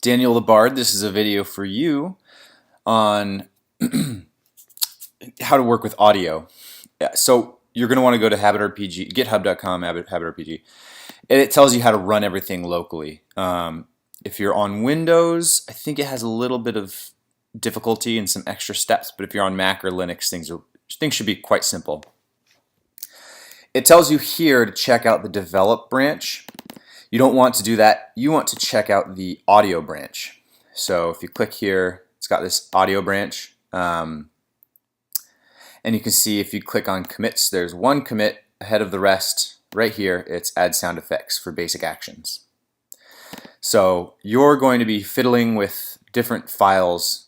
Daniel the Bard, this is a video for you on how to work with audio. So you're going to want to go to HabitRPG, github.com, HabitRPG, and it tells you how to run everything locally. If you're on Windows, I think it has a little bit of difficulty and some extra steps, but if you're on Mac or Linux, things should be quite simple. It tells you here to check out the develop branch. You don't want to do that. You want to check out the audio branch. So if you click here, it's got this audio branch. And you can see if you click on commits, there's one commit ahead of the rest. Right here, it's add sound effects for basic actions. So you're going to be fiddling with different files.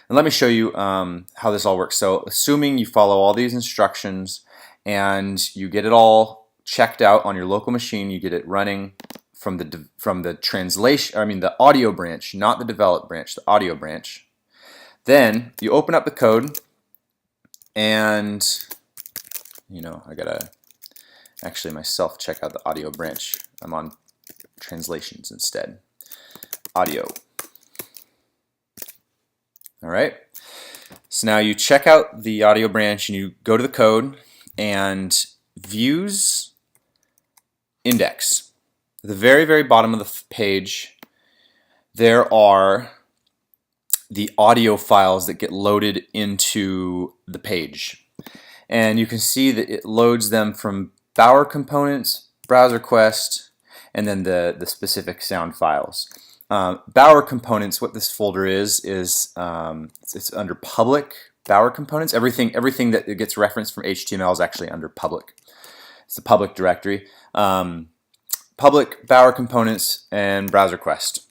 And let me show you how this all works. So assuming you follow all these instructions and you get it all checked out on your local machine, you get it running from the translation, the audio branch, not the develop branch, the audio branch. Then you open up the code, and I gotta actually myself check out the audio branch. I'm on translations instead. Audio. All right. So now you check out the audio branch and you go to the code and views index. At the very, very bottom of the page, there are the audio files that get loaded into the page. And you can see that it loads them from Bower components, browser quest, and then the specific sound files. Bower components, what this folder is it's under public Bower components. Everything that gets referenced from HTML is actually under public. It's the public directory. Public Bower components and browser quest.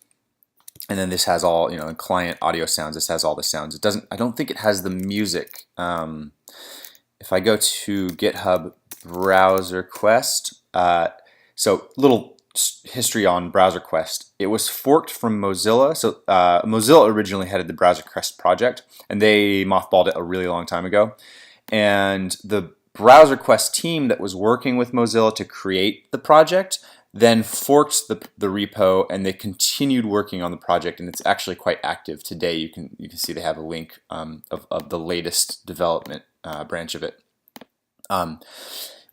And then this has all, client audio sounds. This has all the sounds. I don't think it has the music. If I go to GitHub browser quest, so little history on browser quest. It was forked from Mozilla. So Mozilla originally headed the browser quest project, and they mothballed it a really long time ago. And the browser quest team that was working with Mozilla to create the project then forked the repo, and they continued working on the project, and it's actually quite active today. You can see they have a link of the latest development branch of it.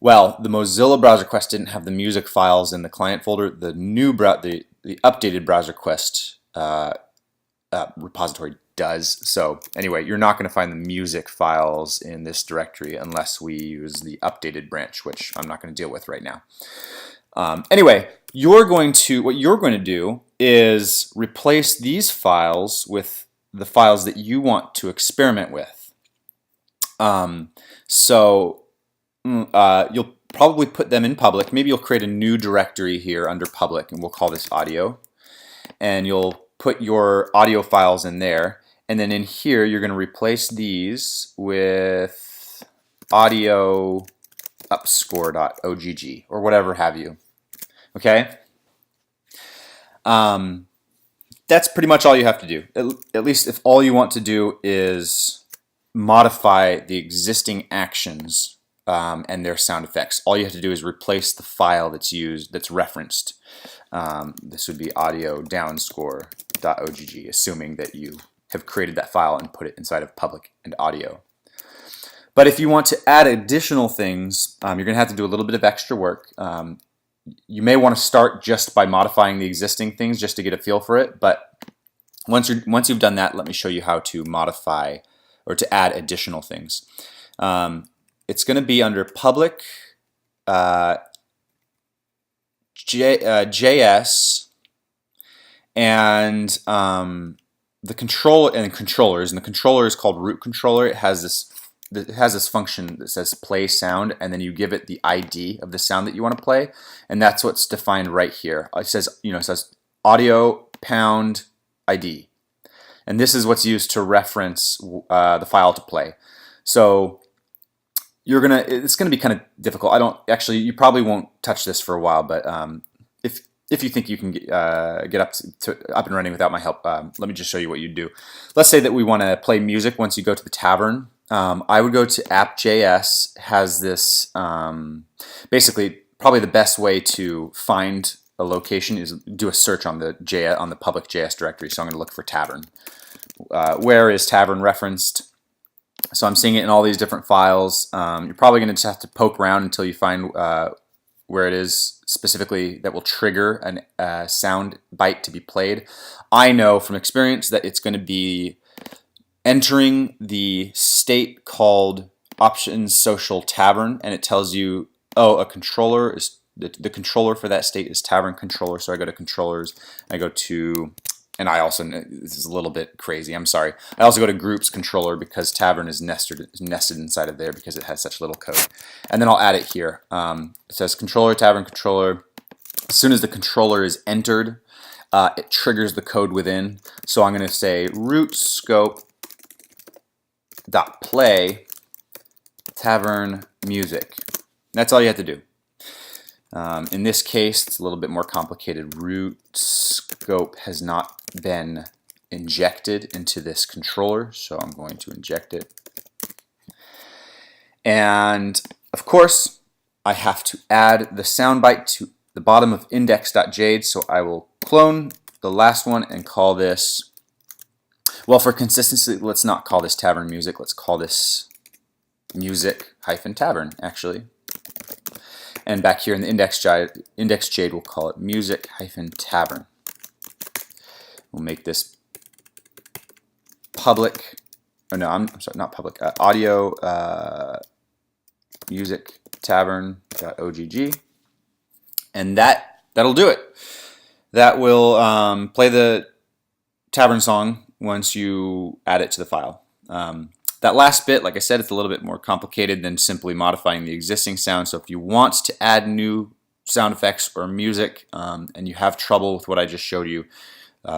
Well, the Mozilla browser quest didn't have the music files in the client folder. The updated browser quest repository does. So anyway, you're not going to find the music files in this directory unless we use the updated branch, which I'm not going to deal with right now. Anyway, what you're going to do is replace these files with the files that you want to experiment with. You'll probably put them in public. Maybe you'll create a new directory here under public, and we'll call this audio. And you'll put your audio files in there. And then in here, you're going to replace these with audio upscore.ogg or whatever have you. Okay? That's pretty much all you have to do. At least if all you want to do is modify the existing actions and their sound effects. All you have to do is replace the file that's referenced. This would be audio downscore.ogg, assuming that you have created that file and put it inside of public and audio. But if you want to add additional things, you're going to have to do a little bit of extra work. You may want to start just by modifying the existing things just to get a feel for it. But once you've done that, let me show you how to modify or to add additional things. It's going to be under public JS and the controllers, and the controller is called root controller. It has this function that says play sound, and then you give it the ID of the sound that you want to play, and that's what's defined right here. It says audio pound ID, and this is what's used to reference the file to play. So it's gonna be kind of difficult. You probably won't touch this for a while, but if you think you can get up and running without my help, let me just show you what you do. Let's say that we want to play music once you go to the tavern. I would go to app.js. Has this basically probably the best way to find a location is do a search on the public JS directory. So I'm going to look for tavern. Where is tavern referenced? So I'm seeing it in all these different files. You're probably going to just have to poke around until you find where it is specifically that will trigger a sound bite to be played. I know from experience that it's going to be entering the state called options social tavern, and it tells you, oh, a controller is the controller for that state is tavern controller. So I go to controllers, I go to, and I also, this is a little bit crazy, I'm sorry, I also go to groups controller because tavern is nested inside of there because it has such little code. And then I'll add it here. It says controller, tavern controller. As soon as the controller is entered, it triggers the code within. So I'm going to say root scope dot play tavern music. That's all you have to do. In this case, it's a little bit more complicated. Root scope has not been injected into this controller, so I'm going to inject it. And of course, I have to add the sound bite to the bottom of index.jade, so I will clone the last one and call this, well, for consistency, let's not call this tavern music, let's call this music-tavern, actually. And back here in the index.jade, we'll call it music-tavern. We'll make this public, or no, I'm sorry, not public, audio music tavern.ogg. And that'll do it. That will play the tavern song once you add it to the file. That last bit, like I said, it's a little bit more complicated than simply modifying the existing sound. So if you want to add new sound effects or music and you have trouble with what I just showed you,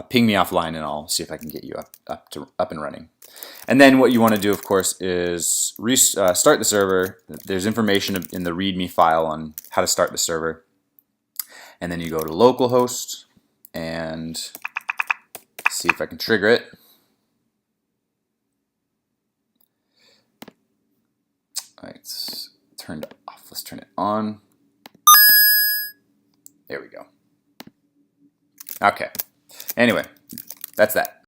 ping me offline and I'll see if I can get you up and running. And then what you want to do, of course, is start the server. There's information in the README file on how to start the server. And then you go to localhost and see if I can trigger it. All right, it's turned off. Let's turn it on. There we go. Okay. Anyway, that's that.